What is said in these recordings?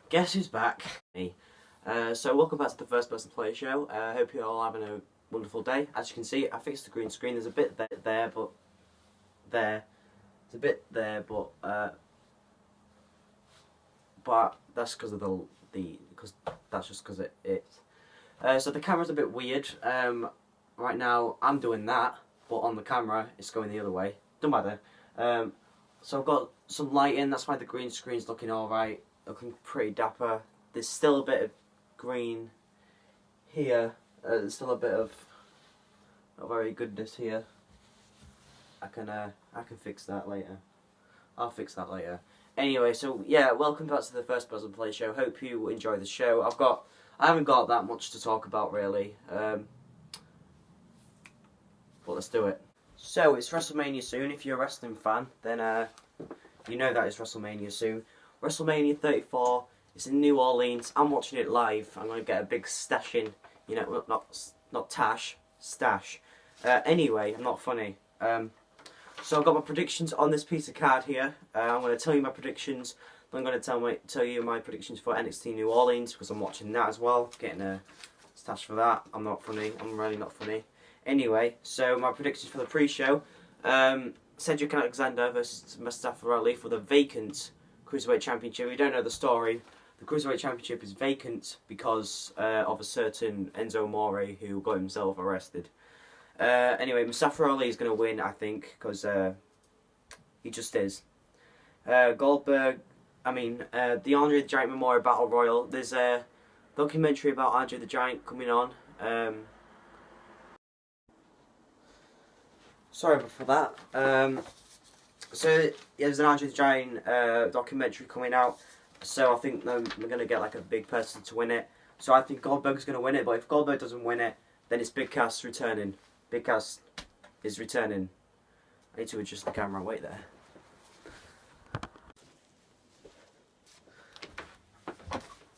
Guess who's back? Me. So welcome back to the First Person Player show. I hope you're all having a wonderful day. As you can see, I fixed the green screen. There's a bit there, but there. There's a bit there, but that's because of that's just because it. So the camera's a bit weird. Right now I'm doing that, but on the camera it's going the other way. Don't matter. So I've got some lighting. That's why the green screen's looking all right. Looking pretty dapper. There's still a bit of green here. There's still a bit of not very goodness here. I can fix that later. I'll fix that later. Anyway, so yeah, welcome back to the First Person Play show. Hope you enjoy the show. I haven't got that much to talk about really. But let's do it. So it's WrestleMania soon. If you're a wrestling fan, then you know that it's WrestleMania soon. WrestleMania 34. It's in New Orleans. I'm watching it live. I'm gonna get a big stash in. You know, not tash, stash. Anyway, I'm not funny. So I've got my predictions on this piece of card here. I'm going to tell you my predictions. I'm going to tell you my predictions for NXT New Orleans because I'm watching that as well. Getting a stash for that. I'm not funny. I'm really not funny. Anyway, so my predictions for the pre-show. Cedric Alexander versus Mustafa Ali for the vacant Cruiserweight Championship. If you don't know the story, the Cruiserweight Championship is vacant because of a certain Enzo Amore who got himself arrested. Anyway, Mustafa Ali is going to win, I think, because he just is. Goldberg, the Andre the Giant Memorial Battle Royal. There's a documentary about Andre the Giant coming on. Sorry for that. So yeah, there's an Andre the Giant documentary coming out. So I think they're going to get like a big person to win it. So I think Goldberg's going to win it. But if Goldberg doesn't win it, then it's Big Cass returning. Big Cass is returning. I need to adjust the camera. Wait there.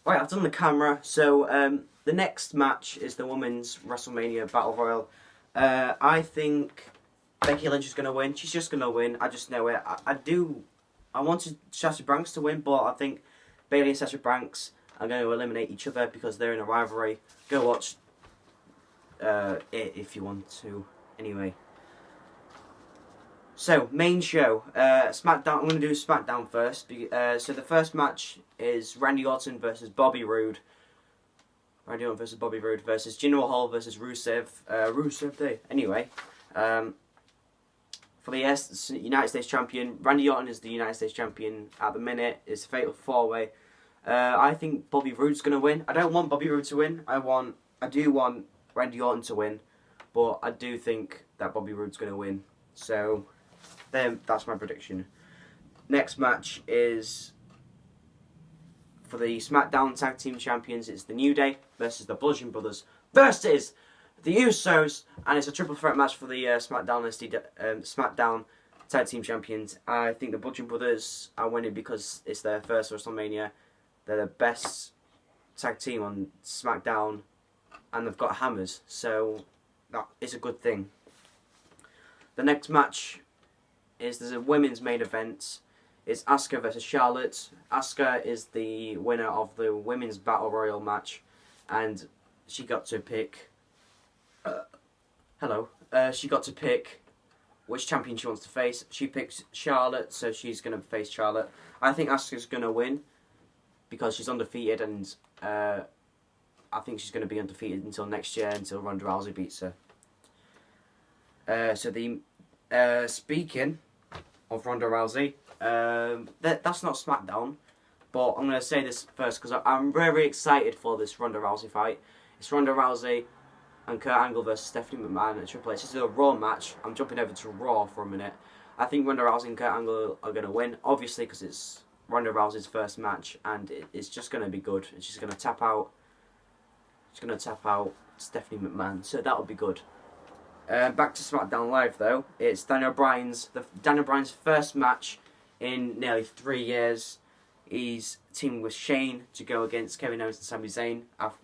Right, I've done the camera. So the next match is the Women's WrestleMania Battle Royal. I think Becky Lynch is going to win. She's just going to win. I just know it. I wanted Sasha Banks to win, but I think Bayley and Sasha Banks are going to eliminate each other because they're in a rivalry. Go watch it if you want to. Anyway. So, main show. SmackDown. I'm going to do SmackDown first. So the first match is Randy Orton versus Bobby Roode. Randy Orton versus Bobby Roode versus Jinder Mahal versus Rusev. Rusev Day. Anyway. For the United States Champion, Randy Orton is the United States Champion at the minute. It's a fatal 4-way. I think Bobby Roode's going to win. I don't want Bobby Roode to win. I do want Randy Orton to win, but I do think that Bobby Roode's going to win. So, then that's my prediction. Next match is for the SmackDown Tag Team Champions. It's the New Day versus the Bludgeon Brothers versus the Usos, and it's a triple threat match for the SmackDown Tag Team Champions. I think the Bludgeon Brothers are winning because it's their first WrestleMania. They're the best tag team on SmackDown, and they've got hammers, so that is a good thing. The next match is there's a women's main event. It's Asuka versus Charlotte. Asuka is the winner of the women's Battle Royal match, and she got to pick. She got to pick which champion she wants to face. She picked Charlotte, so she's going to face Charlotte. I think Asuka's going to win because she's undefeated, and I think she's going to be undefeated until next year, until Ronda Rousey beats her. Speaking of Ronda Rousey, that's not SmackDown, but I'm going to say this first because I'm very excited for this Ronda Rousey fight. It's Ronda Rousey and Kurt Angle versus Stephanie McMahon and Triple H. This is a Raw match. I'm jumping over to Raw for a minute. I think Ronda Rousey and Kurt Angle are going to win, obviously because it's Ronda Rousey's first match, and it's just going to be good. She's going to tap out. She's going to tap out Stephanie McMahon, so that'll be good. Back to SmackDown Live though. It's Daniel Bryan's first match in nearly 3 years. He's teaming with Shane to go against Kevin Owens and Sami Zayn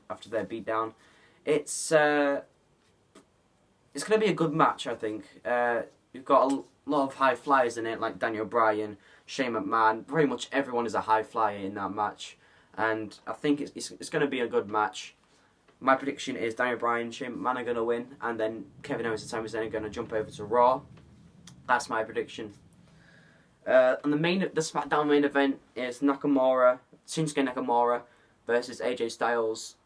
after their beatdown. It's going to be a good match, I think. You've got a lot of high flyers in it, like Daniel Bryan, Shane McMahon. Pretty much everyone is a high flyer in that match, and I think it's going to be a good match. My prediction is Daniel Bryan, Shane McMahon are going to win, and then Kevin Owens and Sami Zayn are going to jump over to Raw. That's my prediction. And the SmackDown main event is Shinsuke Nakamura versus AJ Styles.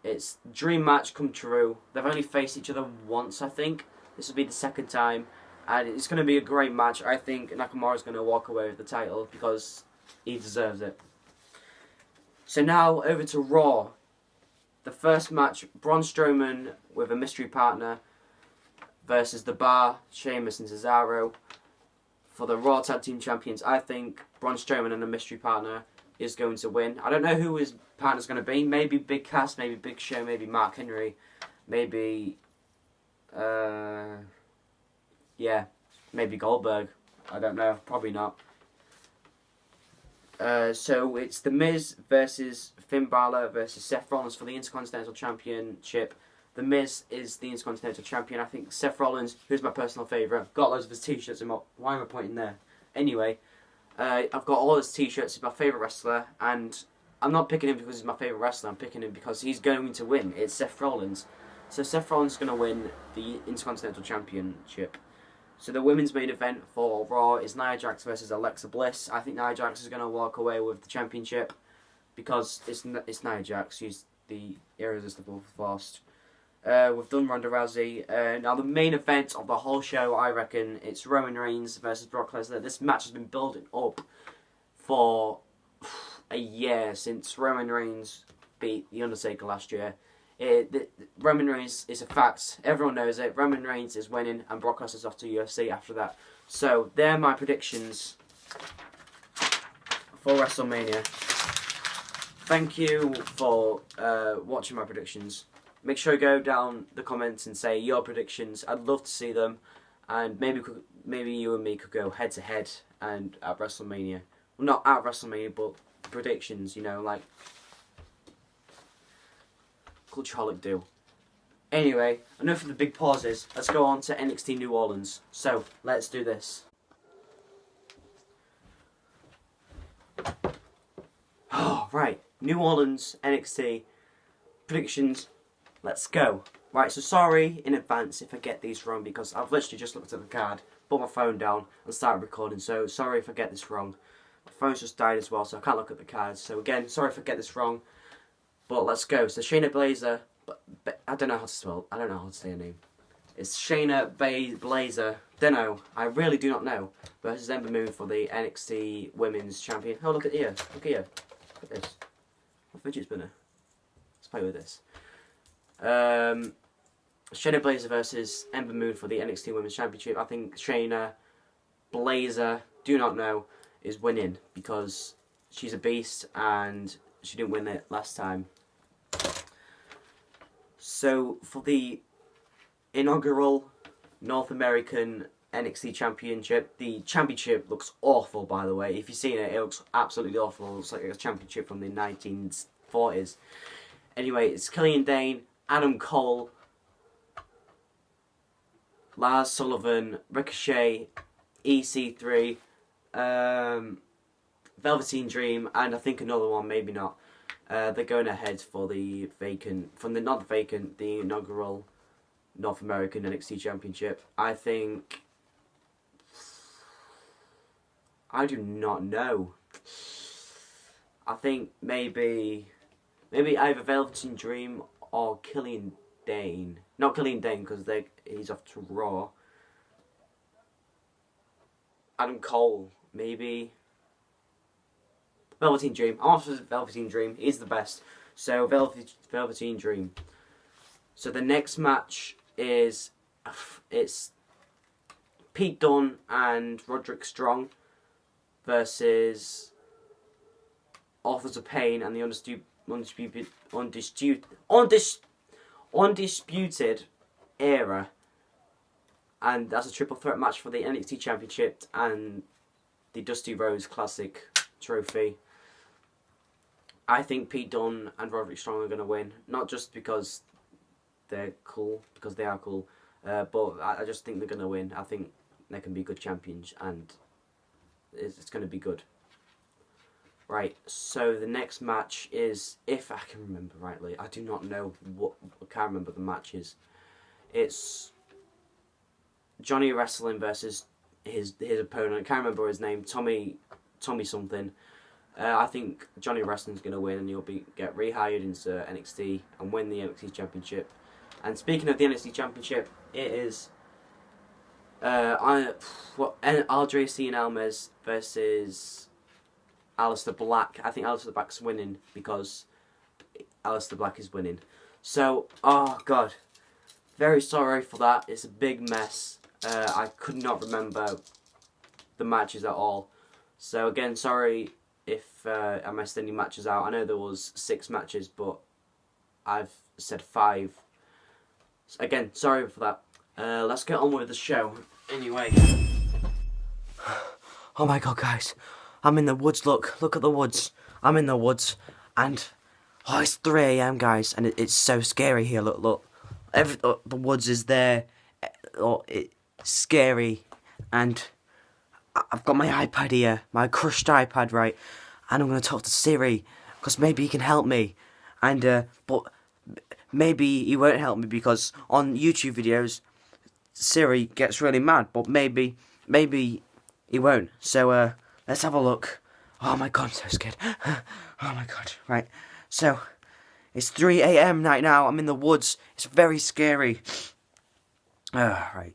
It's dream match come true. They've only faced each other once, I think. This will be the second time, and it's going to be a great match. I think Nakamura's going to walk away with the title because he deserves it. So now over to Raw. The first match, Braun Strowman with a mystery partner versus The Bar, Sheamus and Cesaro. For the Raw Tag Team Champions, I think Braun Strowman and a mystery partner is going to win. I don't know who his partner's going to be. Maybe Big Cass, maybe Big Show, maybe Mark Henry, maybe... maybe Goldberg. I don't know. Probably not. So it's The Miz versus Finn Balor versus Seth Rollins for the Intercontinental Championship. The Miz is the Intercontinental Champion. I think Seth Rollins, who's my personal favourite, got loads of his t-shirts. Why am I pointing there? Anyway, I've got all his t-shirts. He's my favourite wrestler, and I'm not picking him because he's my favourite wrestler. I'm picking him because he's going to win. It's Seth Rollins. So Seth Rollins is going to win the Intercontinental Championship. So the women's main event for Raw is Nia Jax versus Alexa Bliss. I think Nia Jax is going to walk away with the championship because it's Nia Jax. She's the irresistible force. We've done Ronda Rousey. Now the main event of the whole show, I reckon, it's Roman Reigns versus Brock Lesnar. This match has been building up for a year since Roman Reigns beat The Undertaker last year. Roman Reigns is a fact. Everyone knows it. Roman Reigns is winning, and Brock Lesnar's off to UFC after that. So, they're my predictions for WrestleMania. Thank you for watching my predictions. Make sure you go down the comments and say your predictions. I'd love to see them, and maybe you and me could go head to head and at WrestleMania. Well, not at WrestleMania, but predictions. You know, like Cultureholic do. Anyway, enough of the big pauses. Let's go on to NXT New Orleans. So, let's do this. Oh, right. New Orleans, NXT. Predictions. Let's go. Right, so sorry in advance if I get these wrong because I've literally just looked at the card, put my phone down and started recording. So, sorry if I get this wrong. My phone's just died as well, so I can't look at the cards. So, again, sorry if I get this wrong. But let's go. So Shayna Baszler, I don't know how to spell. I don't know how to say her name. It's Shayna Baszler. Don't know. I really do not know. Versus Ember Moon for the NXT Women's Champion. Oh, look at here. Look here. Look at this. A fidget spinner. Let's play with this. Shayna Baszler versus Ember Moon for the NXT Women's Championship. I think Shayna Baszler, do not know, is winning because she's a beast and she didn't win it last time. So, for the inaugural North American NXT Championship, the championship looks awful, by the way. If you've seen it, it looks absolutely awful. It looks like a championship from the 1940s. Anyway, it's Killian Dane, Adam Cole, Lars Sullivan, Ricochet, EC3, Velveteen Dream, and I think another one, maybe not. They're going ahead for the inaugural North American NXT Championship. I do not know. I think maybe either Velveteen Dream or Killian Dane. Not Killian Dane because he's off to Raw. Adam Cole, maybe. Velveteen Dream. I'm off with Velveteen Dream. He's the best. So, Velveteen Dream. So, the next match is... It's Pete Dunne and Roderick Strong versus Authors of Pain and the Undisputed Era. And that's a triple threat match for the NXT Championship and the Dusty Rhodes Classic Trophy. I think Pete Dunne and Roderick Strong are going to win. Not just because they're cool, because they are cool, but I just think they're going to win. I think they can be good champions, and it's going to be good. Right, so the next match is, if I can remember rightly, I do not know I can't remember the matches. It's Johnny Wrestling versus his opponent. I can't remember his name. Tommy something. I think Johnny Wrestling's going to win, and he'll get rehired into NXT and win the NXT Championship. And speaking of the NXT Championship, it is Andre Cien Almas versus Aleister Black. I think Aleister Black's winning because Aleister Black is winning. So, oh god, very sorry for that. It's a big mess. I could not remember the matches at all. So again, sorry if I messed any matches out. I know there was 6 matches, but I've said 5. So again, sorry for that. Let's get on with the show. Anyway. Oh my god, guys. I'm in the woods, look at the woods. I'm in the woods, and it's 3 AM, guys, and it's so scary here, look. The woods is there, it's scary, and I've got my iPad here, my crushed iPad, right, and I'm going to talk to Siri, because maybe he can help me, and, but maybe he won't help me, because on YouTube videos, Siri gets really mad, but maybe he won't, so, let's have a look. Oh my god, I'm so scared. Oh my god. Right. So, it's 3 AM right now. I'm in the woods. It's very scary. Right.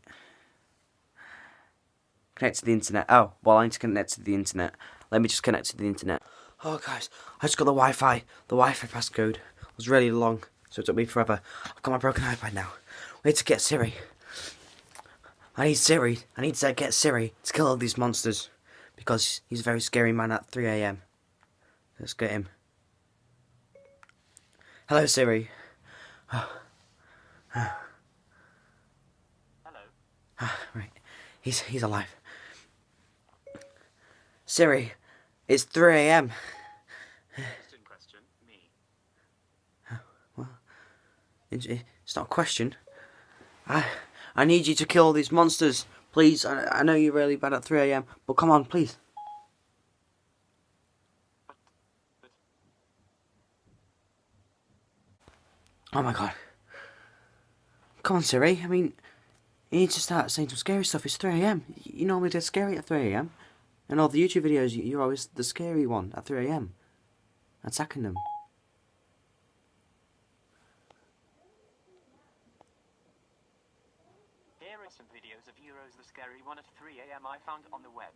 Connect to the internet. Oh, well, I need to connect to the internet. Let me just connect to the internet. Oh, guys. I just got the Wi-Fi. The Wi-Fi passcode was really long, so it took me forever. I've got my broken iPad now. We need to get Siri. I need Siri. I need to get Siri to kill all these monsters. Because he's a very scary man at 3 AM. Let's get him. Hello, Siri. Hello. Right. He's alive. Siri, it's 3 AM. Question, me. Well, it's not a question. I need you to kill all these monsters. Please, I know you're really bad at 3 AM, but come on, please. Oh my god. Come on, Siri. I mean, you need to start saying some scary stuff. It's 3 AM. You normally do scary at 3 AM. And all the YouTube videos, you're always the scary one at 3 AM. Attacking them. Here are some videos of Euros the Scary One at 3 AM I found on the web.